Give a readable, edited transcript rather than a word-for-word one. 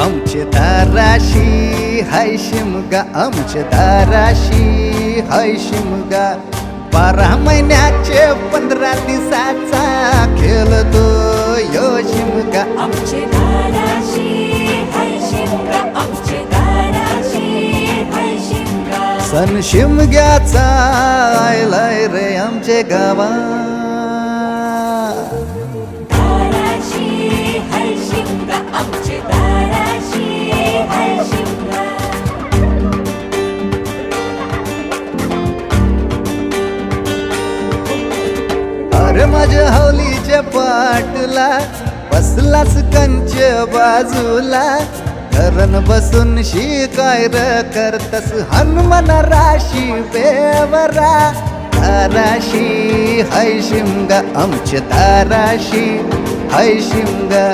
आमचे दाराशी हाय शिमगा, आमचे दाराशी हाय शिमगा. 12 महिन्याचे 15 दिवसाचा खेळतो यो शिमगा. आमचे दाराशी हाय शिमगा, आमचे दाराशी हाय शिमगा. सण शिमग्याचा आयलाय रे आमचे गावा. दाराशी हाय शिमगा, आमचे दाराशी हाय शिमगा. अरे माझ्या हौलीच्या पाटला बसलास कंच बाजूला. धरण बसून शिकाय र करतस हनुमान राशी बेवरा. दाराशी हाय शिमगा, आमच्या दाराशी हाय शिमगा.